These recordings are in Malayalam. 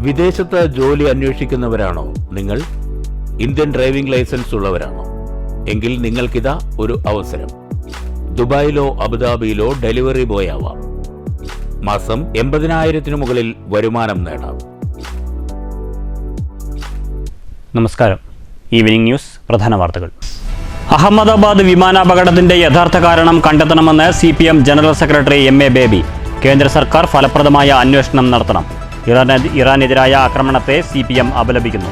വിദേശത്ത് ജോലി അന്വേഷിക്കുന്നവരാണോ നിങ്ങൾ? ഇന്ത്യൻ ഡ്രൈവിംഗ് ലൈസൻസ് ഉള്ളവരാണോ? എങ്കിൽ നിങ്ങൾക്കിതാ ഒരു അവസരം. ദുബായിലോ അബുദാബിയിലോ ഡെലിവറി ബോയ് ആവാം. മാസം 80,000 മുകളിൽ വരുമാനം നേടാം. നമസ്കാരം. ഈവനിംഗ് ന്യൂസ് പ്രധാന വാർത്തകൾ. അഹമ്മദാബാദ് വിമാനാപകടത്തിന്റെ യഥാർത്ഥ കാരണം കണ്ടെത്തണമെന്ന് CPM general secretary MA baby. കേന്ദ്ര സർക്കാർ ഫലപ്രദമായ അന്വേഷണം നടത്തണം. ഇറാനെതിരായ ആക്രമണത്തെ CPM അപലപിക്കുന്നു.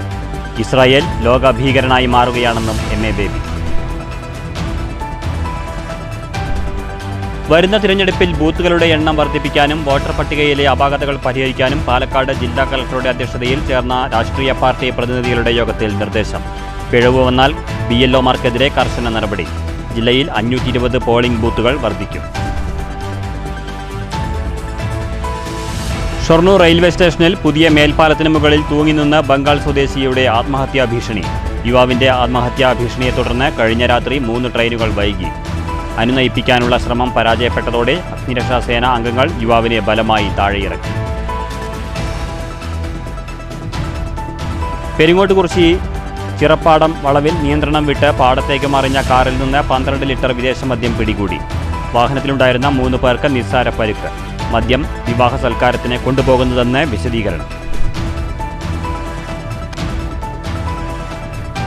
ഇസ്രായേൽ ലോക ഭീകരനായി മാറുകയാണെന്നും MA ബേബി. വരുന്ന തിരഞ്ഞെടുപ്പിൽ ബൂത്തുകളുടെ എണ്ണം വർദ്ധിപ്പിക്കാനും വോട്ടർ പട്ടികയിലെ അപാകതകൾ പരിഹരിക്കാനും പാലക്കാട് ജില്ലാ കളക്ടറുടെ അധ്യക്ഷതയിൽ ചേർന്ന രാഷ്ട്രീയ പാർട്ടി പ്രതിനിധികളുടെ യോഗത്തിൽ നിർദ്ദേശം. പിഴവ് വന്നാൽ BLOമാർക്കെതിരെ കർശന നടപടി. ജില്ലയിൽ 520 പോളിംഗ് ബൂത്തുകൾ വർദ്ധിക്കും. ഷൊർണൂർ റെയിൽവേ സ്റ്റേഷനിൽ പുതിയ മേൽപ്പാലത്തിന് മുകളിൽ തൂങ്ങിനിന്ന് ബംഗാൾ സ്വദേശിയുടെ ആത്മഹത്യാ ഭീഷണി. യുവാവിന്റെ ആത്മഹത്യാ ഭീഷണിയെ തുടർന്ന് കഴിഞ്ഞ രാത്രി 3 ട്രെയിനുകൾ വൈകി. അനുനയിപ്പിക്കാനുള്ള ശ്രമം പരാജയപ്പെട്ടതോടെ അഗ്നിരക്ഷാസേന അംഗങ്ങൾ യുവാവിനെ ബലമായി താഴെയിറക്കി. പെരിങ്ങോട്ടുകുറിശി ചിറപ്പാടം വളവിൽ നിയന്ത്രണം വിട്ട് പാടത്തേക്ക് മറിഞ്ഞ കാറിൽ നിന്ന് 12 ലിറ്റർ വിദേശ മദ്യം പിടികൂടി. വാഹനത്തിലുണ്ടായിരുന്ന 3 പേർക്ക് നിസ്സാര പരിക്ക്. മദ്യം വിവാഹ സൽക്കാരത്തിന് കൊണ്ടുപോകുന്നതെന്ന് വിശദീകരണം.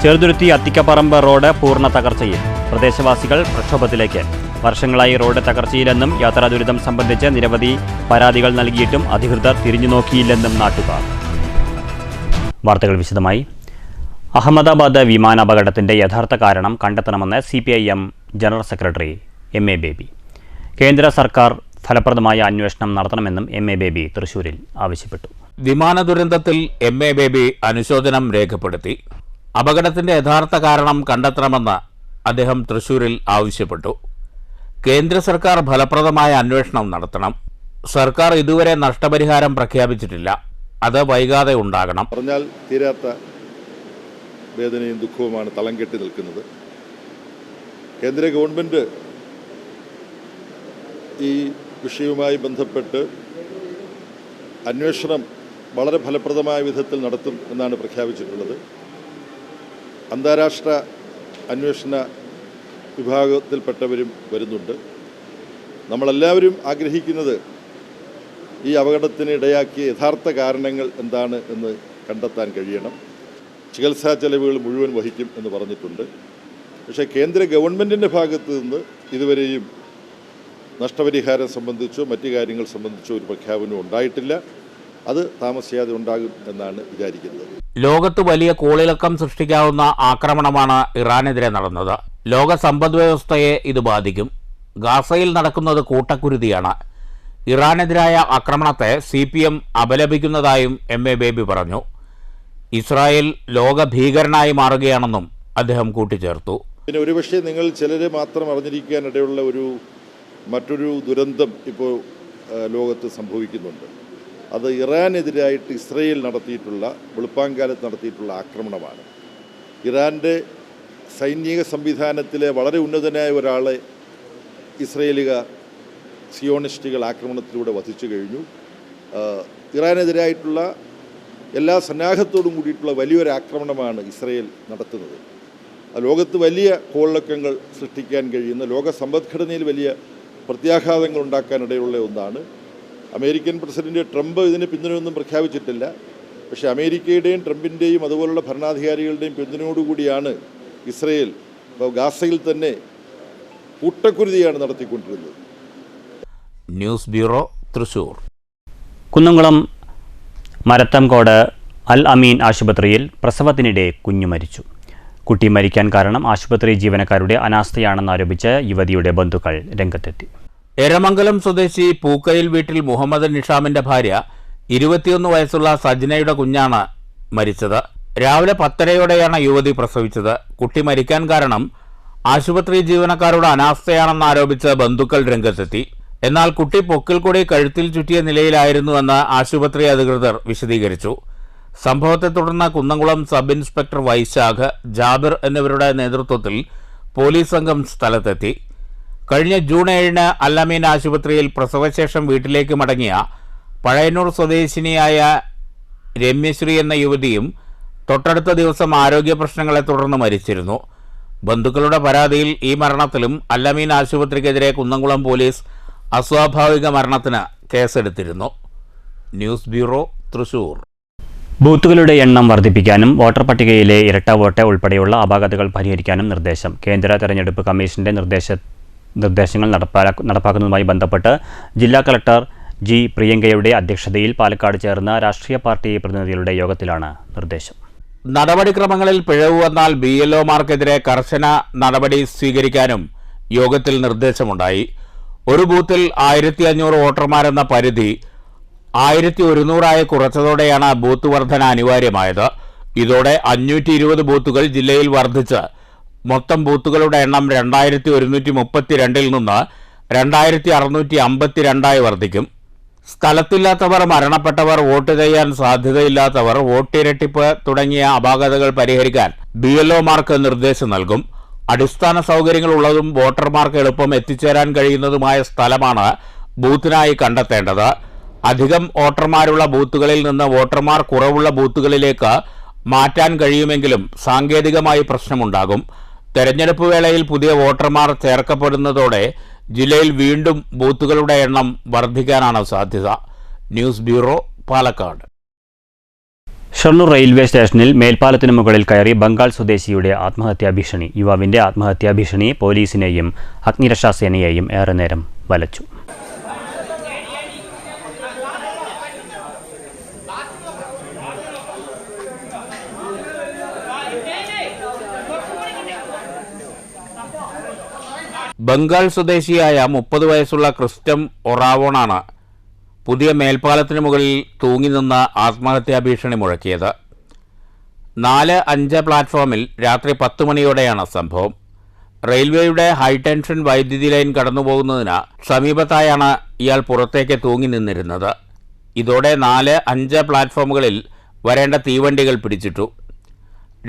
ചെറുതുരുത്തി അത്തിക്കപ്പറമ്പ് റോഡ് പൂർണ്ണ തകർച്ചയിൽ. പ്രദേശവാസികൾ പ്രക്ഷോഭത്തിലേക്ക്. വർഷങ്ങളായി റോഡ് തകർച്ചയിലെന്നും യാത്രാ ദുരിതം സംബന്ധിച്ച് നിരവധി പരാതികൾ നൽകിയിട്ടും അധികൃതർ തിരിഞ്ഞുനോക്കിയില്ലെന്നും നാട്ടുകാർ. വാർത്തകൾ വിശദമായി. അഹമ്മദാബാദ് വിമാനാപകടത്തിന്റെ യഥാർത്ഥ കാരണം കണ്ടെത്തണമെന്ന് CPIM general secretary MA baby. കേന്ദ്ര സർക്കാർ ഫലപ്രദമായ അന്വേഷണം നടത്തണമെന്നും MA ബേബി തൃശൂരിൽ ആവശ്യപ്പെട്ടു. വിമാന ദുരന്തത്തിൽ MA ബേബി അനുശോചനം രേഖപ്പെടുത്തി. അപകടത്തിന്റെ യഥാർത്ഥ കാരണം കണ്ടെത്തണമെന്ന് അദ്ദേഹം തൃശൂരിൽ ആവശ്യപ്പെട്ടു. കേന്ദ്ര സർക്കാർ ഫലപ്രദമായ അന്വേഷണം നടത്തണം. സർക്കാർ ഇതുവരെ നഷ്ടപരിഹാരം പ്രഖ്യാപിച്ചിട്ടില്ല. അത് വൈകാതെ ഉണ്ടാകണം. പറഞ്ഞാൽ തീരാത്ത വേദനയും ദുഃഖവുമാണ് തളം കെട്ടി നിൽക്കുന്നത്. കേന്ദ്ര ഗവൺമെൻറ് ഈ വിഷയവുമായി ബന്ധപ്പെട്ട് അന്വേഷണം വളരെ ഫലപ്രദമായ വിധത്തിൽ നടത്തും എന്നാണ് പ്രഖ്യാപിച്ചിട്ടുള്ളത്. അന്താരാഷ്ട്ര അന്വേഷണ വിഭാഗത്തിൽപ്പെട്ടവരും വരുന്നുണ്ട്. നമ്മളെല്ലാവരും ആഗ്രഹിക്കുന്നത് ഈ അപകടത്തിന് ഇടയാക്കിയ യഥാർത്ഥ കാരണങ്ങൾ എന്താണ് എന്ന് കണ്ടെത്താൻ കഴിയണം. ചികിത്സാ ചെലവുകൾ മുഴുവൻ വഹിക്കും എന്ന് പറഞ്ഞിട്ടുണ്ട്. പക്ഷേ കേന്ദ്ര ഗവൺമെൻറ്റിൻ്റെ ഭാഗത്ത് നിന്ന് ഇതുവരെയും നഷ്ടപരിഹാരം സംബന്ധിച്ചോ മറ്റു കാര്യങ്ങൾ സംബന്ധിച്ചോ ഒരു പ്രഖ്യാപനം ഉണ്ടായിട്ടില്ല. അത് താമസിയാതെ ഉണ്ടാകും എന്നാണ് വിചാരിക്കുന്നത്. ലോകത്ത് വലിയ കോളിളക്കം സൃഷ്ടിക്കാവുന്ന ആക്രമണമാണ് ഇറാനെതിരെ നടന്നത്. ലോക സമ്പദ്വ്യവസ്ഥയെ ഇത് ബാധിക്കും. ഗാസയിൽ നടക്കുന്നത് കൂട്ടക്കുരുതിയാണ്. ഇറാനെതിരായ ആക്രമണത്തെ CPM അപലപിക്കുന്നതായും MA ബേബി പറഞ്ഞു. ഇസ്രായേൽ ലോക ഭീകരനായി മാറുകയാണെന്നും അദ്ദേഹം കൂട്ടിച്ചേർത്തു. പിന്നെ ഒരുപക്ഷെ നിങ്ങൾ ചിലരെ മാത്രം അറിഞ്ഞിരിക്കാനിടയുള്ള മറ്റൊരു ദുരന്തം ഇപ്പോൾ ലോകത്ത് സംഭവിക്കുന്നുണ്ട്. അത് ഇറാനെതിരായിട്ട് ഇസ്രായേൽ നടത്തിയിട്ടുള്ള വെളുപ്പാങ്കാലത്ത് നടത്തിയിട്ടുള്ള ആക്രമണമാണ്. ഇറാൻ്റെ സൈനിക സംവിധാനത്തിലെ വളരെ ഉന്നതനായ ഒരാളെ ഇസ്രായേലുകാർ സിയോണിസ്റ്റുകൾ ആക്രമണത്തിലൂടെ വധിച്ചു കഴിഞ്ഞു. ഇറാനെതിരായിട്ടുള്ള എല്ലാ സന്നാഹത്തോടും കൂടിയിട്ടുള്ള വലിയൊരു ആക്രമണമാണ് ഇസ്രായേൽ നടത്തുന്നത്. ലോകത്ത് വലിയ കോളിളക്കങ്ങൾ സൃഷ്ടിക്കാൻ കഴിയുന്ന, ലോക സമ്പദ്ഘടനയിൽ വലിയ പ്രത്യാഘാതങ്ങൾ ഉണ്ടാക്കാനിടയുള്ള ഒന്നാണ്. അമേരിക്കൻ പ്രസിഡന്റ് ട്രംപ് ഇതിന് പിന്തുണയൊന്നും പ്രഖ്യാപിച്ചിട്ടില്ല. പക്ഷേ അമേരിക്കയുടെയും ട്രംപിൻ്റെയും അതുപോലുള്ള ഭരണാധികാരികളുടെയും പിന്തുണയോടുകൂടിയാണ് ഇസ്രായേൽ ഗാസയിൽ തന്നെ കൂട്ടക്കുരുതിയാണ് നടത്തിക്കൊണ്ടിരുന്നത്. News bureau, Thrissur. കുന്നംകുളം മരത്തംകോട് അൽ അമീൻ ആശുപത്രിയിൽ പ്രസവത്തിനിടെ കുഞ്ഞു മരിച്ചു. കുട്ടി മരിക്കാൻ കാരണം ആശുപത്രി ജീവനക്കാരുടെ അനാസ്ഥയാണെന്നാരോപിച്ച് യുവതിയുടെ ബന്ധുക്കൾ രംഗത്തെത്തി. എരമംഗലം സ്വദേശി പൂക്കയിൽ വീട്ടിൽ മുഹമ്മദ് നിഷാമിന്റെ ഭാര്യ 21 വയസ്സുള്ള സജ്നയുടെ കുഞ്ഞാണ് മരിച്ചത്. രാവിലെ 10:30യോടെയാണ് യുവതി പ്രസവിച്ചത്. കുട്ടി മരിക്കാൻ കാരണം ആശുപത്രി ജീവനക്കാരുടെ അനാസ്ഥയാണെന്നാരോപിച്ച് ബന്ധുക്കൾ രംഗത്തെത്തി. എന്നാൽ കുട്ടി പൊക്കിൽ കൂടി കഴുത്തിൽ ചുറ്റിയ നിലയിലായിരുന്നുവെന്ന് ആശുപത്രി അധികൃതർ വിശദീകരിച്ചു. സംഭവത്തെ തുടർന്ന് കുന്നംകുളം സബ് ഇൻസ്പെക്ടർ വൈശാഖ്, ജാബിർ എന്നിവരുടെ നേതൃത്വത്തിൽ പോലീസ് സംഘം സ്ഥലത്തെത്തി. കഴിഞ്ഞ ജൂൺ 7-ന് അൽ അമീൻ ആശുപത്രിയിൽ പ്രസവശേഷം വീട്ടിലേക്ക് മടങ്ങിയ പഴയന്നൂർ സ്വദേശിനിയായ രമ്യശ്രീ എന്ന യുവതിയും തൊട്ടടുത്ത ദിവസം ആരോഗ്യ പ്രശ്നങ്ങളെ തുടർന്ന് മരിച്ചിരുന്നു. ബന്ധുക്കളുടെ പരാതിയിൽ ഈ മരണത്തിലും അല്ലമീൻ ആശുപത്രിക്കെതിരെ കുന്നംകുളം പോലീസ് അസ്വാഭാവിക മരണത്തിന് കേസെടുത്തിരുന്നു. News bureau, Thrissur. ബൂത്തുകളുടെ എണ്ണം വർദ്ധിപ്പിക്കാനും വോട്ടർ പട്ടികയിലെ ഇരട്ട വോട്ട് ഉൾപ്പെടെയുള്ള അപാകതകൾ പരിഹരിക്കാനും നിർദ്ദേശം. കേന്ദ്ര തെരഞ്ഞെടുപ്പ് കമ്മീഷന്റെ നിർദ്ദേശങ്ങൾ നടപ്പാക്കുന്നതുമായി ബന്ധപ്പെട്ട് ജില്ലാ കളക്ടർ ജി. പ്രിയങ്കയുടെ അധ്യക്ഷതയിൽ പാലക്കാട് ചേർന്ന രാഷ്ട്രീയ പാർട്ടി പ്രതിനിധികളുടെ യോഗത്തിലാണ് നിർദ്ദേശം. നടപടിക്രമങ്ങളിൽ പിഴവ് വന്നാൽ BLOമാർക്കെതിരെ കർശന നടപടി സ്വീകരിക്കാനും യോഗത്തിൽ നിർദ്ദേശമുണ്ടായി. ഒരു ബൂത്തിൽ 1500 വോട്ടർമാരെന്ന പരിധി 1100 കുറച്ചതോടെയാണ് ബൂത്ത് വർധന അനിവാര്യമായത്. ഇതോടെ 520 ബൂത്തുകൾ ജില്ലയിൽ വർദ്ധിച്ച് മൊത്തം ബൂത്തുകളുടെ എണ്ണം 2132 നിന്ന് 2652 വർദ്ധിക്കും. സ്ഥലത്തില്ലാത്തവർ, മരണപ്പെട്ടവർ, വോട്ട് ചെയ്യാൻ സാധ്യതയില്ലാത്തവർ, വോട്ടിരട്ടിപ്പ് തുടങ്ങിയ അപാകതകൾ പരിഹരിക്കാൻ BLOമാർക്ക് നിർദ്ദേശം നൽകും. അടിസ്ഥാന സൗകര്യങ്ങൾ ഉള്ളതും വോട്ടർമാർക്ക് എളുപ്പം എത്തിച്ചേരാൻ കഴിയുന്നതുമായ സ്ഥലമാണ് ബൂത്തിനായി കണ്ടെത്തേണ്ടത്. അധികം വോട്ടർമാരുള്ള ബൂത്തുകളിൽ നിന്ന് വോട്ടർമാർ കുറവുള്ള ബൂത്തുകളിലേക്ക് മാറ്റാൻ കഴിയുമെങ്കിലും സാങ്കേതികമായി പ്രശ്നമുണ്ടാകും. തെരഞ്ഞെടുപ്പ് വേളയിൽ പുതിയ വോട്ടർമാർ ചേർക്കപ്പെടുന്നതോടെ ജില്ലയിൽ വീണ്ടും ബൂത്തുകളുടെ എണ്ണം വർദ്ധിക്കാനാണ് സാധ്യത. News bureau, Palakkad. Shoranur railway സ്റ്റേഷനിൽ മേൽപ്പാലത്തിനു മുകളിൽ കയറി ബംഗാൾ സ്വദേശിയുടെ ആത്മഹത്യാ ഭീഷണി. യുവാവിന്റെ ആത്മഹത്യാ ഭീഷണി പോലീസിനെയും അഗ്നിരക്ഷാസേനയെയും ഏറെ നേരം വലച്ചു. ബംഗാൾ സ്വദേശിയായ 30 വയസ്സുള്ള ക്രിസ്റ്റം ഒറാവോണാണ് പുതിയ മേൽപ്പാലത്തിന് മുകളിൽ തൂങ്ങി നിന്ന് ആത്മഹത്യാ ഭീഷണി മുഴക്കിയത്. 4-5 പ്ലാറ്റ്ഫോമിൽ രാത്രി 10 മണിയോടെയാണ് സംഭവം. റെയിൽവേയുടെ ഹൈടെൻഷൻ വൈദ്യുതി ലൈൻ കടന്നുപോകുന്നതിന് സമീപത്തായാണ് ഇയാൾ പുറത്തേക്ക് തൂങ്ങി നിന്നിരുന്നത്. ഇതോടെ 4-5 പ്ലാറ്റ്ഫോമുകളിൽ വരേണ്ട തീവണ്ടികൾ പിടിച്ചിട്ടു.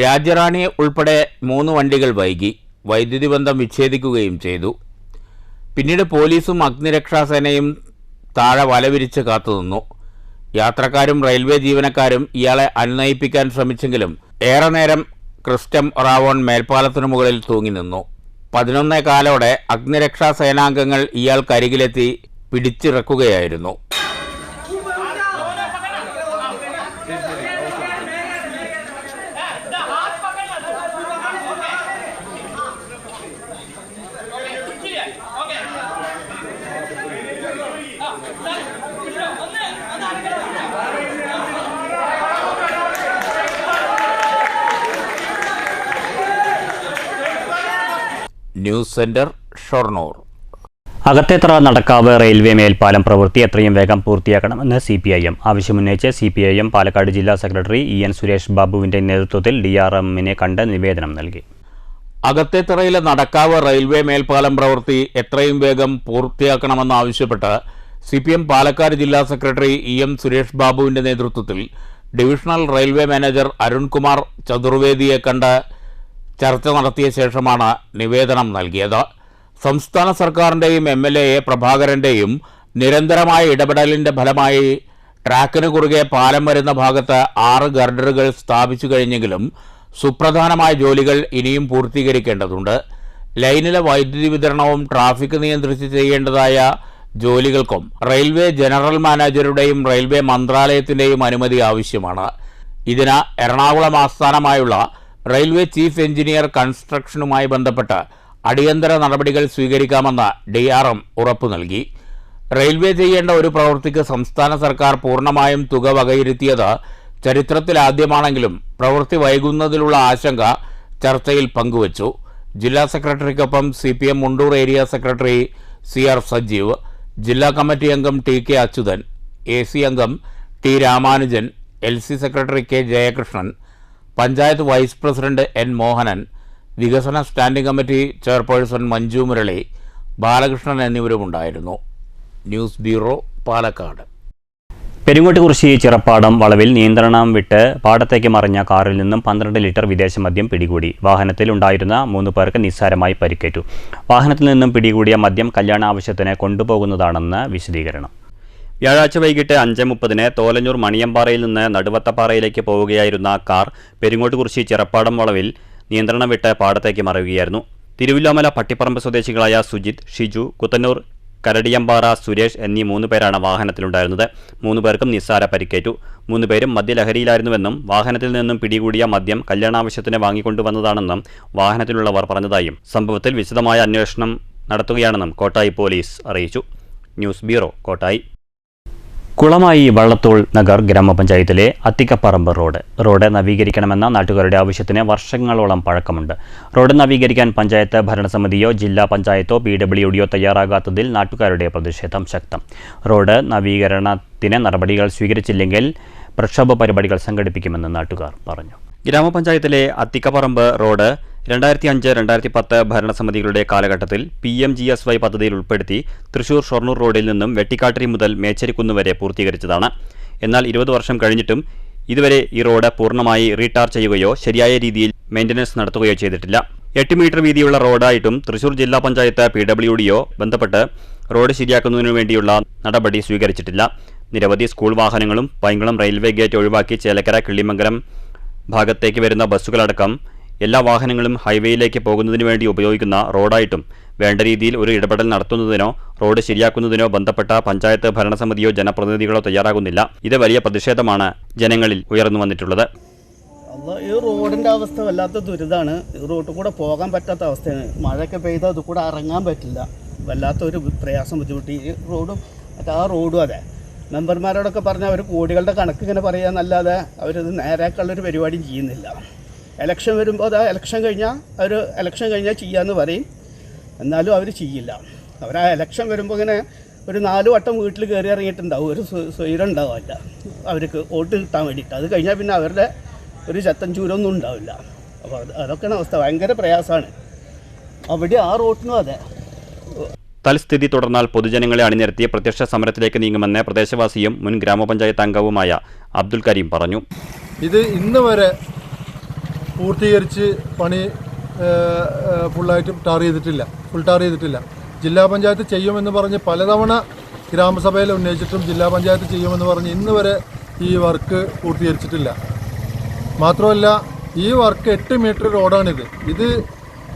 രാജ്യറാണി ഉൾപ്പെടെ 3 വണ്ടികൾ വൈകി. വൈദ്യുതി ബന്ധം വിച്ഛേദിക്കുകയും ചെയ്തു. പിന്നീട് പോലീസും അഗ്നിരക്ഷാസേനയും താഴെ വലവിരിച്ച് കാത്തുനിന്നു. യാത്രക്കാരും റെയിൽവേ ജീവനക്കാരും ഇയാളെ അനുനയിപ്പിക്കാൻ ശ്രമിച്ചെങ്കിലും ഏറെ നേരം ക്രിസ്റ്റം ഒറാവോൺ മേൽപ്പാലത്തിനു മുകളിൽ തൂങ്ങി നിന്നു. 11:15 അഗ്നിരക്ഷാ സേനാംഗങ്ങൾ ഇയാൾക്കരികിലെത്തി പിടിച്ചിറക്കുകയായിരുന്നു. News centre, Shoranur. Akathethara Nadakkavu railway മേൽപ്പാലം പ്രവൃത്തി എത്രയും വേഗം പൂർത്തിയാക്കണമെന്ന് CPIM ആവശ്യമുന്നയിച്ച് CPIM പാലക്കാട് ജില്ലാ സെക്രട്ടറി EN സുരേഷ് ബാബുവിന്റെ നേതൃത്വത്തിൽ DRMനെ കണ്ട് നിവേദനം നൽകി. അകത്തേത്തറയിലെ നടക്കാവ് റെയിൽവേ മേൽപ്പാലം പ്രവൃത്തി എത്രയും വേഗം പൂർത്തിയാക്കണമെന്നാവശ്യപ്പെട്ട് CPM പാലക്കാട് ജില്ലാ സെക്രട്ടറി EM സുരേഷ് ബാബുവിന്റെ നേതൃത്വത്തിൽ ഡിവിഷണൽ റെയിൽവേ മാനേജർ അരുൺകുമാർ ചതുർവേദിയെ കണ്ട് ചർച്ച നടത്തിയ ശേഷമാണ് നിവേദനം നൽകിയത്. സംസ്ഥാന സർക്കാരിൻ്റെയും MLA പ്രഭാകരൻ്റെയും നിരന്തരമായ ഇടപെടലിൻ്റെ ഫലമായി ട്രാക്കിന് കുറുകെ പാലം വരുന്ന ഭാഗത്ത് 6 ഗർഡറുകൾ സ്ഥാപിച്ചു കഴിഞ്ഞെങ്കിലും സുപ്രധാനമായ ജോലികൾ ഇനിയും പൂർത്തീകരിക്കേണ്ടതുണ്ട്. ലൈനിലെ വൈദ്യുതി വിതരണവും ട്രാഫിക് നിയന്ത്രിച്ച് ചെയ്യേണ്ടതായ ജോലികൾക്കും റെയിൽവേ ജനറൽ മാനേജറുടെയും റെയിൽവേ മന്ത്രാലയത്തിൻ്റെയും അനുമതി ആവശ്യമാണ്. ഇതിന് എറണാകുളം ആസ്ഥാനമായുള്ള റെയിൽവേ ചീഫ് എഞ്ചിനീയർ കൺസ്ട്രക്ഷനുമായി ബന്ധപ്പെട്ട് അടിയന്തര നടപടികൾ സ്വീകരിക്കാമെന്ന് DRM ഉറപ്പു നൽകി. റെയിൽവേ ചെയ്യേണ്ട ഒരു പ്രവൃത്തിക്ക് സംസ്ഥാന സർക്കാർ പൂർണ്ണമായും തുക വകയിരുത്തിയത് ചരിത്രത്തിലാദ്യമാണെങ്കിലും പ്രവൃത്തി വൈകുന്നതിലുള്ള ആശങ്ക ചർച്ചയിൽ പങ്കുവച്ചു. ജില്ലാ സെക്രട്ടറിക്കൊപ്പം CPM Mundur area secretary CR Sajeev, ജില്ലാ കമ്മിറ്റി അംഗം TK അച്യുതൻ, AC അംഗം T Ramanujan, LC secretary K Jayakrishnan, panchayat vice president N Mohanan, വികസന standing committee chairperson Manju Murali, Balakrishnan എന്നിവരുമുണ്ടായിരുന്നു. News bureau, Palakkad. പെരിങ്ങോട്ടുകുറിശി ചിറപ്പാടം വളവിൽ നിയന്ത്രണം വിട്ട് പാടത്തേക്ക് മറിഞ്ഞ കാറിൽ നിന്നും 12 ലിറ്റർ വിദേശ മദ്യം പിടികൂടി. വാഹനത്തിൽ ഉണ്ടായിരുന്ന 3 പേർക്ക് നിസ്സാരമായി പരിക്കേറ്റു. വാഹനത്തിൽ നിന്നും പിടികൂടിയ മദ്യം കല്യാണ ആവശ്യത്തിന് കൊണ്ടുപോകുന്നതാണെന്ന് വിശദീകരണം. വ്യാഴാഴ്ച വൈകിട്ട് 5:30 തോലഞ്ഞൂർ മണിയമ്പാറയിൽ നിന്ന് നടുവത്തപ്പാറയിലേക്ക് പോവുകയായിരുന്ന കാർ പെരിങ്ങോട്ടുകുറിശി ചിറപ്പാടം വളവിൽ നിയന്ത്രണം വിട്ട് പാടത്തേക്ക് മറിയുകയായിരുന്നു. തിരുവില്ലാമല പട്ടിപ്പറമ്പ് സ്വദേശികളായ സുജിത്, ഷിജു, കുത്തന്നൂർ കരടിയമ്പാറ സുരേഷ് എന്നീ 3 പേരാണ് വാഹനത്തിലുണ്ടായിരുന്നത്. 3 പേർക്കും നിസ്സാര പരിക്കേറ്റു. 3 പേരും മദ്യലഹരിയിലായിരുന്നുവെന്നും വാഹനത്തിൽ നിന്നും പിടികൂടിയ മദ്യം കല്യാണാവശ്യത്തിന് വാങ്ങിക്കൊണ്ടുവന്നതാണെന്നും വാഹനത്തിലുള്ളവർ പറഞ്ഞതായും സംഭവത്തിൽ വിശദമായ അന്വേഷണം നടത്തുകയാണെന്നും കോട്ടായി പോലീസ് അറിയിച്ചു. News bureau, Kottayi. കുളമായി വള്ളത്തോൾ നഗർ ഗ്രാമപഞ്ചായത്തിലെ അത്തിക്കപ്പറമ്പ് റോഡ് നവീകരിക്കണമെന്ന നാട്ടുകാരുടെ ആവശ്യത്തിന് വർഷങ്ങളോളം പഴക്കമുണ്ട്. റോഡ് നവീകരിക്കാൻ പഞ്ചായത്ത് ഭരണസമിതിയോ ജില്ലാ പഞ്ചായത്തോ PWDയോ തയ്യാറാകാത്തതിൽ നാട്ടുകാരുടെ പ്രതിഷേധം ശക്തം. റോഡ് നവീകരണത്തിന് നടപടികൾ സ്വീകരിച്ചില്ലെങ്കിൽ പ്രക്ഷോഭ പരിപാടികൾ സംഘടിപ്പിക്കുമെന്ന് നാട്ടുകാർ പറഞ്ഞു. ഗ്രാമപഞ്ചായത്തിലെ അത്തിക്കപ്പറമ്പ് റോഡ് 2005-2010 ഭരണസമിതികളുടെ കാലഘട്ടത്തിൽ PMGSY പദ്ധതിയിൽ ഉൾപ്പെടുത്തി തൃശൂർ ഷൊർണൂർ റോഡിൽ നിന്നും വെട്ടിക്കാട്ടിരി മുതൽ മേച്ചരിക്കുന്ന് വരെ പൂർത്തീകരിച്ചതാണ്. എന്നാൽ 20 വർഷം കഴിഞ്ഞിട്ടും ഇതുവരെ ഈ റോഡ് പൂർണ്ണമായി റീടാർ ചെയ്യുകയോ ശരിയായ രീതിയിൽ മെയിൻ്റനൻസ് നടത്തുകയോ ചെയ്തിട്ടില്ല. 8 മീറ്റർ വീതിയുള്ള റോഡായിട്ടും തൃശൂർ ജില്ലാ പഞ്ചായത്ത് PWDയോ ബന്ധപ്പെട്ട് റോഡ് ശരിയാക്കുന്നതിനു വേണ്ടിയുള്ള നടപടി സ്വീകരിച്ചിട്ടില്ല. നിരവധി സ്കൂൾ വാഹനങ്ങളും പൈങ്കുളം റെയിൽവേ ഗേറ്റ് ഒഴിവാക്കി ചേലക്കര കിള്ളിമംഗലം ഭാഗത്തേക്ക് വരുന്ന ബസ്സുകളടക്കം എല്ലാ വാഹനങ്ങളും ഹൈവേയിലേക്ക് പോകുന്നതിനു വേണ്ടി ഉപയോഗിക്കുന്ന റോഡായിട്ടും വേണ്ട രീതിയിൽ ഒരു ഇടപെടൽ നടത്തുന്നതിനോ റോഡ് ശരിയാക്കുന്നതിനോ ബന്ധപ്പെട്ട പഞ്ചായത്ത് ഭരണസമിതിയോ ജനപ്രതിനിധികളോ തയ്യാറാകുന്നില്ല. ഇത് വലിയ പ്രതിഷേധമാണ് ജനങ്ങളിൽ ഉയർന്നു വന്നിട്ടുള്ളത്. ഈ റോഡിൻ്റെ അവസ്ഥ വല്ലാത്ത ദുരിതമാണ്. ഈ റോഡിൽ കൂടെ പോകാൻ പറ്റാത്ത അവസ്ഥയാണ്. മഴയൊക്കെ പെയ്താൽ അത് കൂടെ ഇറങ്ങാൻ പറ്റില്ല. വല്ലാത്തൊരു പ്രയാസം, ബുദ്ധിമുട്ടി. ഈ റോഡും ആ റോഡും അതെ. മെമ്പർമാരോടൊക്കെ പറഞ്ഞാൽ അവർ കോടികളുടെ കണക്ക് ഇങ്ങനെ പറയാന്നല്ലാതെ അവരിത് നേരാക്കുള്ളൊരു പരിപാടിയും ചെയ്യുന്നില്ല. ഇലക്ഷൻ വരുമ്പോൾ അത് ഇലക്ഷൻ കഴിഞ്ഞാൽ ചെയ്യാമെന്ന് പറയും, എന്നാലും അവർ ചെയ്യില്ല. അവർ ആ ഇലക്ഷൻ വരുമ്പോൾ ഇങ്ങനെ ഒരു 4 വട്ടം വീട്ടിൽ കയറി ഇറങ്ങിയിട്ടുണ്ടാവും. ഒരു സ്വൈരം ഉണ്ടാവില്ല അവർക്ക് വോട്ട് കിട്ടാൻ വേണ്ടിയിട്ട്. അത് കഴിഞ്ഞാൽ പിന്നെ അവരുടെ ഒരു ചത്തൻ ചൂരൊന്നും ഉണ്ടാവില്ല. അപ്പോൾ അതൊക്കെയാണ് അവസ്ഥ. ഭയങ്കര പ്രയാസമാണ് അവിടെ. ആ റോട്ടിനും അതെ. തൽസ്ഥിതി തുടർന്നാൽ പൊതുജനങ്ങളെ അണിനിരത്തി പ്രത്യക്ഷ സമരത്തിലേക്ക് നീങ്ങുമെന്ന് പ്രദേശവാസിയും മുൻ ഗ്രാമപഞ്ചായത്ത് അംഗവുമായ അബ്ദുൽ കരീം പറഞ്ഞു. ഇത് ഇന്ന് വരെ പൂർത്തീകരിച്ച് പണി ഫുൾ ടാർ ചെയ്തിട്ടില്ല. ജില്ലാ പഞ്ചായത്ത് ചെയ്യുമെന്ന് പറഞ്ഞ് പലതവണ ഗ്രാമസഭയിൽ ഉന്നയിച്ചിട്ടും ജില്ലാ പഞ്ചായത്ത് ചെയ്യുമെന്ന് പറഞ്ഞ് ഇന്ന് വരെ ഈ വർക്ക് പൂർത്തീകരിച്ചിട്ടില്ല. മാത്രമല്ല, ഈ വർക്ക് 8 മീറ്റർ റോഡാണിത്. ഇത്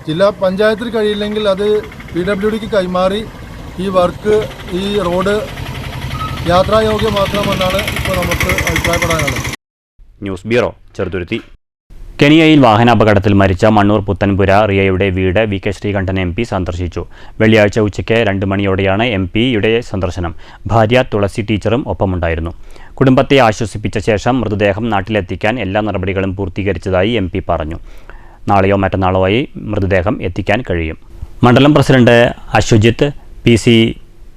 ജില്ലാ പഞ്ചായത്തിൽ കഴിയില്ലെങ്കിൽ അത് PWDക്ക് കൈമാറി ഈ റോഡ് യാത്രായോഗ്യമാക്കണമെന്നാണ് ഇപ്പോൾ നമുക്ക് അഭിപ്രായപ്പെടാനുള്ളത്. News bureau, Cheruthuruthy. കെനിയയിൽ വാഹനാപകടത്തിൽ മരിച്ച മണ്ണൂർ പുത്തൻപുര റിയയുടെ വീട് VK ശ്രീകണ്ഠൻ MP സന്ദർശിച്ചു. വെള്ളിയാഴ്ച ഉച്ചയ്ക്ക് 2 മണിയോടെയാണ് MPയുടെ സന്ദർശനം. ഭാര്യ തുളസി ടീച്ചറും ഒപ്പമുണ്ടായിരുന്നു. കുടുംബത്തെ ആശ്വസിപ്പിച്ച ശേഷം മൃതദേഹം നാട്ടിലെത്തിക്കാൻ എല്ലാ നടപടികളും പൂർത്തീകരിച്ചതായി MP പറഞ്ഞു. നാളെയോ മറ്റന്നാളോ ആയി മൃതദേഹം എത്തിക്കാൻ കഴിയും. മണ്ഡലം പ്രസിഡന്റ് അശ്വജിത്ത്, PC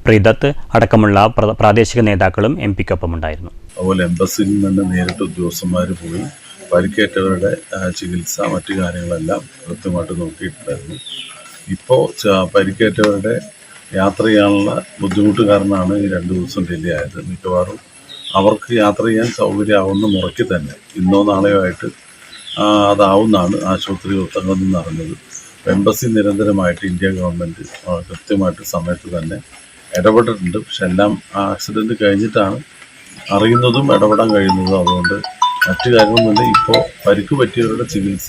പ്രീതത്ത് അടക്കമുള്ള പ്രാദേശിക നേതാക്കളും MPക്കൊപ്പമുണ്ടായിരുന്നു. അതുപോലെ എംബസിയിൽ നിന്ന് നേരിട്ട് ഉദ്യോഗസ്ഥന്മാർ പോയി പരിക്കേറ്റവരുടെ ചികിത്സ മറ്റു കാര്യങ്ങളെല്ലാം കൃത്യമായിട്ട് നോക്കിയിട്ടുണ്ടായിരുന്നു. ഇപ്പോൾ പരിക്കേറ്റവരുടെ യാത്ര ചെയ്യാനുള്ള ബുദ്ധിമുട്ട് കാരണമാണ് ഈ 2 ദിവസം ഡിലേ ആയത്. മിക്കവാറും അവർക്ക് യാത്ര ചെയ്യാൻ സൗകര്യമാവുന്ന മുറയ്ക്ക് തന്നെ ഇന്നോ നാളെയോ ആയിട്ട് അതാവുന്നതാണ് ആശുപത്രി വൃത്തങ്ങളിൽ നിന്ന് അറിഞ്ഞത്. എംബസി നിരന്തരമായിട്ട് ഇന്ത്യ ഗവൺമെൻറ് കൃത്യമായിട്ട് സമയത്ത് തന്നെ ഇടപെട്ടിട്ടുണ്ട്. പക്ഷെ എല്ലാം ആക്സിഡൻറ്റ് കഴിഞ്ഞിട്ടാണ് അറിയുന്നതും ഇടപെടാൻ കഴിയുന്നതും. അതുകൊണ്ട് മറ്റു കാര്യങ്ങളൊന്നുമില്ല. ഇപ്പോൾ പരിക്ക് പറ്റിയവരുടെ ചികിത്സ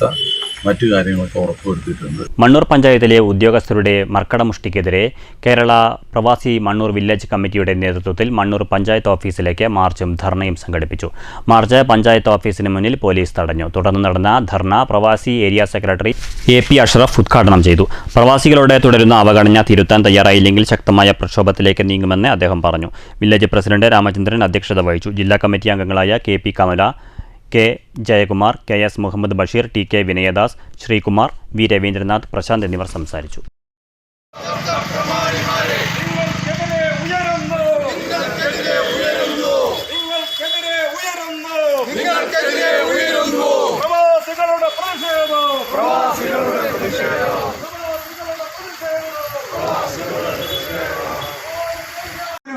മറ്റു കാര്യങ്ങളൊക്കെ ഉറപ്പുവരുത്തിയിട്ടുണ്ട്. മണ്ണൂർ പഞ്ചായത്തിലെ ഉദ്യോഗസ്ഥരുടെ മർക്കടമുഷ്ടിക്കെതിരെ കേരള പ്രവാസി മണ്ണൂർ വില്ലേജ് കമ്മിറ്റിയുടെ നേതൃത്വത്തിൽ മണ്ണൂർ പഞ്ചായത്ത് ഓഫീസിലേക്ക് മാർച്ചും ധർണയും സംഘടിപ്പിച്ചു. മാർച്ച് പഞ്ചായത്ത് ഓഫീസിന് മുന്നിൽ പോലീസ് തടഞ്ഞു. തുടർന്ന് നടന്ന ധർണ പ്രവാസി ഏരിയ സെക്രട്ടറി AP അഷ്റഫ് ഉദ്ഘാടനം ചെയ്തു. പ്രവാസികളോട് തുടരുന്ന അവഗണന തിരുത്താൻ തയ്യാറായില്ലെങ്കിൽ ശക്തമായ പ്രക്ഷോഭത്തിലേക്ക് നീങ്ങുമെന്ന് അദ്ദേഹം പറഞ്ഞു. വില്ലേജ് പ്രസിഡന്റ് രാമചന്ദ്രൻ അധ്യക്ഷത വഹിച്ചു. ജില്ലാ കമ്മിറ്റി അംഗങ്ങളായ KP Kamala, K Jayakumar, KS Muhammad Basheer, TK Vinayadas, Sreekumar, V Ravindranath, Prashant എന്നിവർ സംസാരിച്ചു.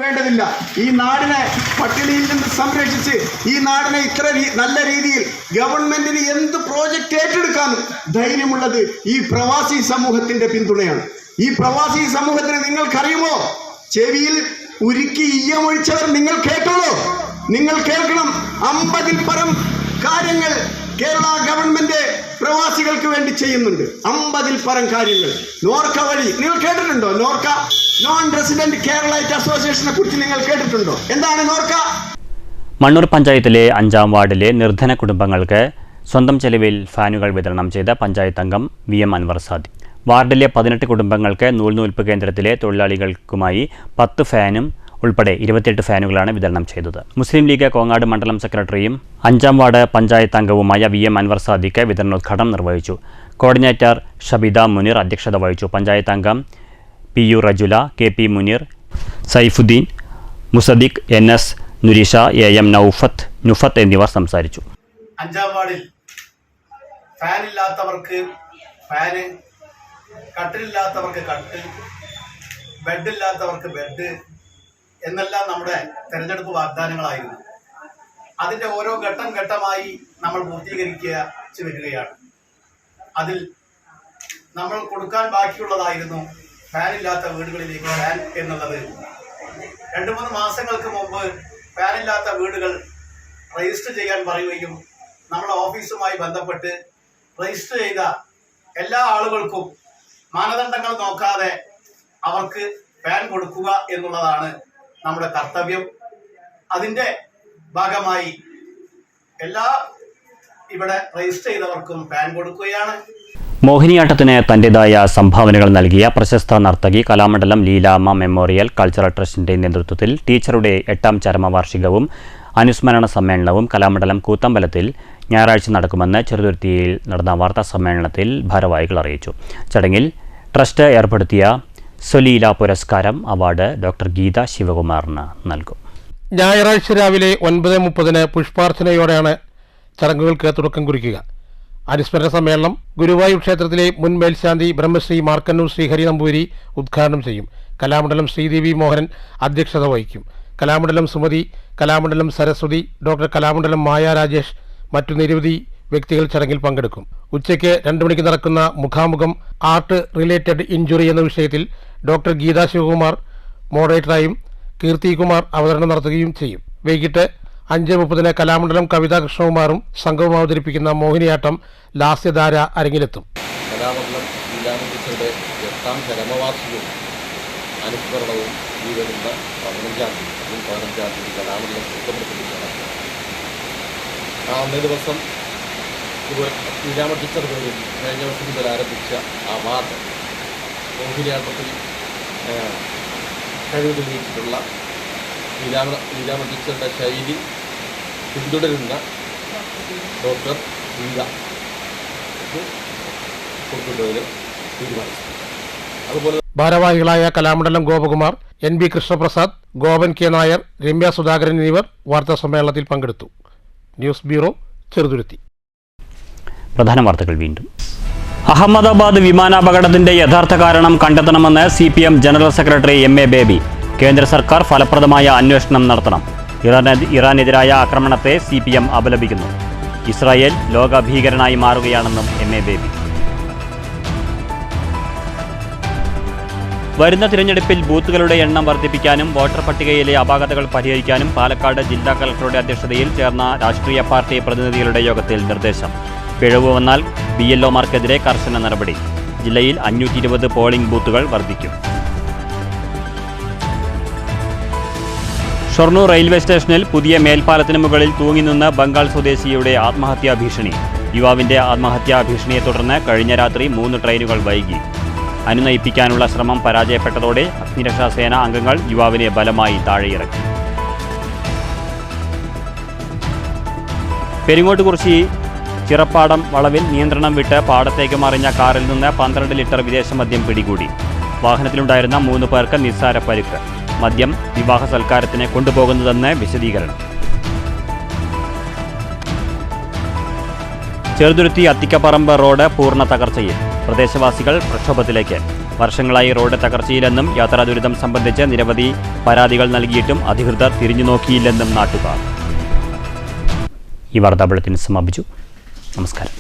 വേണ്ടതില്ല. ഈ നാടിനെ പട്ടിണിയിൽ നിന്ന് സംരക്ഷിച്ച് ഈ നാടിനെ ഇത്ര നല്ല രീതിയിൽ ഗവൺമെന്റിന് എന്ത് പ്രോജക്റ്റ് ഏറ്റെടുക്കാനും ധൈര്യമുള്ളത് ഈ പ്രവാസി സമൂഹത്തിന്റെ പിന്തുണയാണ്. ഈ പ്രവാസി സമൂഹത്തിന് നിങ്ങൾക്കറിയുമോ, ചെവിയിൽ ഉരുക്കി ഈയമൊഴിച്ചവർ നിങ്ങൾ കേട്ടോളൂ, നിങ്ങൾ കേൾക്കണം. 50-ൽ പരം കാര്യങ്ങൾ കേരള ഗവൺമെന്റ് പ്രവാസികൾക്ക് വേണ്ടി ചെയ്യുന്നുണ്ട്. 50-ൽ പരം കാര്യങ്ങൾ. നോർക്ക വഴി നിങ്ങൾ കേട്ടിട്ടുണ്ടോ? നോർക്ക, നോൺ റെസിഡന്റ് കേരളൈറ്റ് അസോസിയേഷനെ കുറിച്ച് നിങ്ങൾ കേട്ടിട്ടുണ്ടോ? എന്താണ് നോർക്ക? മണ്ണൂർ പഞ്ചായത്തിലെ 5-ാം വാർഡിലെ നിർധന കുടുംബങ്ങൾക്ക് സ്വന്തം ചെലവിൽ ഫാനുകൾ വിതരണം ചെയ്ത പഞ്ചായത്ത് അംഗം VM അൻവർ സാദിഖ്. വാർഡിലെ 18 കുടുംബങ്ങൾക്ക് നൂൽനൂൽപ്പ് കേന്ദ്രത്തിലെ തൊഴിലാളികൾക്കുമായി 10 ഫാനും ഉൾപ്പെടെ 28 ഫാനുകളാണ് വിതരണം ചെയ്തത്. മുസ്ലിം ലീഗ് കോങ്ങാട് മണ്ഡലം സെക്രട്ടറിയും 5-ാം വാർഡ് പഞ്ചായത്ത് അംഗവുമായ VM അൻവർ സാദിഖ് വിതരണോദ്ഘാടനം നിർവഹിച്ചു. കോർഡിനേറ്റർ ഷബിദ മുനീർ അധ്യക്ഷത വഹിച്ചു. പഞ്ചായത്ത് അംഗം PU Rajula, KP Muneer, Saifuddin, മുസദിഖ്, NS നുരിഷ, AM നുഫത്ത് എന്നിവർ സംസാരിച്ചു. 5-ാം വാർഡിൽ ഫാനില്ലാത്തവർക്ക് ഫാന്, കട്ടിലില്ലാത്തവർക്ക് കട്ടിൽ, ബെഡില്ലാത്തവർക്ക് ബെഡ് എന്നെല്ലാം നമ്മുടെ തെരഞ്ഞെടുപ്പ് വാഗ്ദാനങ്ങളായിരുന്നു. അതിൻ്റെ ഓരോ ഘട്ടം ഘട്ടമായി നമ്മൾ പൂർത്തീകരിച്ചു വരികയാണ്. അതിൽ നമ്മൾ കൊടുക്കാൻ ബാക്കിയുള്ളതായിരുന്നു ഫാനില്ലാത്ത വീടുകളിലേക്ക് ഫാൻ എന്നുള്ളത്. 2-3 മാസങ്ങൾക്ക് മുമ്പ് ഫാനില്ലാത്ത വീടുകൾ രജിസ്റ്റർ ചെയ്യാൻ പറയുകയും നമ്മുടെ ഓഫീസുമായി ബന്ധപ്പെട്ട് രജിസ്റ്റർ ചെയ്ത എല്ലാ ആളുകൾക്കും മാനദണ്ഡങ്ങൾ നോക്കാതെ അവർക്ക് ഫാൻ കൊടുക്കുക എന്നുള്ളതാണ് നമ്മുടെ കർത്തവ്യം. അതിൻ്റെ ഭാഗമായി എല്ലാ ഇവിടെ രജിസ്റ്റർ ചെയ്തവർക്കും ഫാൻ കൊടുക്കുകയാണ്. മോഹിനിയാട്ടത്തിന് തൻ്റെതായ സംഭാവനകൾ നൽകിയ പ്രശസ്ത നർത്തകി കലാമണ്ഡലം ലീലാമ്മ മെമ്മോറിയൽ കൾച്ചറൽ ട്രസ്റ്റിൻ്റെ നേതൃത്വത്തിൽ ടീച്ചറുടെ 8-ാം ചരമവാർഷികവും അനുസ്മരണ സമ്മേളനവും കലാമണ്ഡലം കൂത്തമ്പലത്തിൽ ഞായറാഴ്ച നടക്കുമെന്ന് ചെറുതുരുത്തിയിൽ നടന്ന വാർത്താ സമ്മേളനത്തിൽ ഭാരവാഹികൾ അറിയിച്ചു. ചടങ്ങിൽ ട്രസ്റ്റ് ഏർപ്പെടുത്തിയ സ്വലീല പുരസ്കാരം അവാർഡ് ഡോക്ടർ ഗീത ശിവകുമാറിന് നൽകും. ഞായറാഴ്ച രാവിലെ 9:30 പുഷ്പാർച്ചനയോടെയാണ് ചടങ്ങുകൾക്ക് തുടക്കം കുറിക്കുക. അനുസ്മരണ സമ്മേളനം ഗുരുവായൂർ ക്ഷേത്രത്തിലെ മുൻ മേൽശാന്തി ബ്രഹ്മശ്രീ മാർക്കന്നൂർ ശ്രീഹരി നമ്പൂരി ഉദ്ഘാടനം ചെയ്യും. കലാമണ്ഡലം ശ്രീദേവി മോഹനൻ അധ്യക്ഷത വഹിക്കും. കലാമണ്ഡലം സുമതി, കലാമണ്ഡലം സരസ്വതി, ഡോക്ടർ കലാമണ്ഡലം മായ രാജേഷ്, മറ്റു നിരവധി വ്യക്തികൾ ചടങ്ങിൽ പങ്കെടുക്കും. ഉച്ചയ്ക്ക് 2 മണിക്ക് നടക്കുന്ന മുഖാമുഖം ആർട്ട് റിലേറ്റഡ് ഇഞ്ചുറി എന്ന വിഷയത്തിൽ ഡോക്ടർ ഗീത ശിവകുമാർ മോഡറേറ്ററായും കീർത്തികുമാർ അവതരണം നടത്തുകയും ചെയ്യും. വൈകിട്ട് 5:30 കലാമണ്ഡലം കവിതാ കൃഷ്ണകുമാറും സംഘവും അവതരിപ്പിക്കുന്ന മോഹിനിയാട്ടം ലാസ്യധാര അരങ്ങിലെത്തും. കലാമണ്ഡലം ലീലാമണ്ഡലത്തിന്റെ 8-ാം ചരമവാർഷികവും അനുസ്മരണവും ഈ വരുന്ന 15-ാം തീയതി കലാമണ്ഡലം കൂത്തമ്പലത്തിൽ നടക്കും. അന്നേ ദിവസം ലീലാമ ടീച്ചർ പോലും കഴിഞ്ഞ വർഷം മുതൽ ആരംഭിച്ച അവാർഡ് മോഹിനിയാട്ടത്തിൽ കഴിവ് തെളിയിച്ചിട്ടുള്ള ലീലാമ ടീച്ചറുടെ ശൈലി പിന്തുടരുന്ന ഡോക്ടർ ഗീത കൊടുക്കുന്നതിന് തീരുമാനിച്ചു. അതുപോലെ ഭാരവാഹികളായ കലാമണ്ഡലം ഗോപകുമാർ, NB കൃഷ്ണപ്രസാദ്, ഗോപൻ K നായർ, രമ്യ സുധാകരൻ എന്നിവർ വാർത്താ സമ്മേളനത്തിൽ പങ്കെടുത്തു. News bureau, Cheruthuruthy. പ്രധാന വാർത്തകൾ വീണ്ടും. അഹമ്മദാബാദ് വിമാനാപകടത്തിന്റെ യഥാർത്ഥ കാരണം കണ്ടെത്തണമെന്ന് CPM general secretary MA baby. കേന്ദ്ര സർക്കാർ ഫലപ്രദമായ അന്വേഷണം നടത്തണം. ഇറാനെതിരായ ആക്രമണത്തെ CPM അപലപിക്കുന്നു. ഇസ്രായേൽ ലോക ഭീകരനായി മാറുകയാണെന്നും MA ബേബി. വരുന്ന തിരഞ്ഞെടുപ്പിൽ ബൂത്തുകളുടെ എണ്ണം വർദ്ധിപ്പിക്കാനും വോട്ടർ പട്ടികയിലെ അപാകതകൾ പരിഹരിക്കാനും പാലക്കാട് ജില്ലാ കളക്ടറുടെ അധ്യക്ഷതയിൽ ചേർന്ന രാഷ്ട്രീയ പാർട്ടി പ്രതിനിധികളുടെ യോഗത്തിൽ നിർദ്ദേശം. പിഴവ് വന്നാൽ BLOമാർക്കെതിരെ കർശന നടപടി. ജില്ലയിൽ 520 പോളിംഗ് ബൂത്തുകൾ വർദ്ധിക്കും. ഷൊർണൂർ റെയിൽവേ സ്റ്റേഷനിൽ പുതിയ മേൽപ്പാലത്തിന് മുകളിൽ തൂങ്ങിനിന്ന് ബംഗാൾ സ്വദേശിയുടെ ആത്മഹത്യാ ഭീഷണി. യുവാവിന്റെ ആത്മഹത്യാ ഭീഷണിയെ തുടർന്ന് കഴിഞ്ഞ രാത്രി 3 ട്രെയിനുകൾ വൈകി. അനുനയിപ്പിക്കാനുള്ള ശ്രമം പരാജയപ്പെട്ടതോടെ അഗ്നിരക്ഷാസേന അംഗങ്ങൾ യുവാവിനെ ബലമായി താഴെയിറക്കി. പെരിങ്ങോട്ടുകുറിശി ചിറപ്പാടം വളവിൽ നിയന്ത്രണം വിട്ട് പാടത്തേക്ക് മറിഞ്ഞ കാറിൽ നിന്ന് 12 ലിറ്റർ വിദേശ മദ്യം പിടികൂടി. വാഹനത്തിലുണ്ടായിരുന്ന 3 പേർക്ക് നിസ്സാര പരിക്ക്. മദ്യം വിവാഹ സൽക്കാരത്തിന് കൊണ്ടുപോകുന്നതെന്ന് വിശദീകരണം. ചെറുതുരുത്തി അത്തിക്കപ്പറമ്പ് റോഡ് പൂർണ്ണ തകർച്ചയിൽ. പ്രദേശവാസികൾ പ്രക്ഷോഭത്തിലേക്ക്. വർഷങ്ങളായി റോഡ് തകർച്ചയിലെന്നും യാത്രാ ദുരിതം സംബന്ധിച്ച് നിരവധി പരാതികൾ നൽകിയിട്ടും അധികൃതർ തിരിഞ്ഞു നോക്കിയില്ലെന്നും നാട്ടുകാർ. ഈ വാർത്താ ബുള്ളറ്റിൻ സമാപിച്ചു. നമസ്കാരം.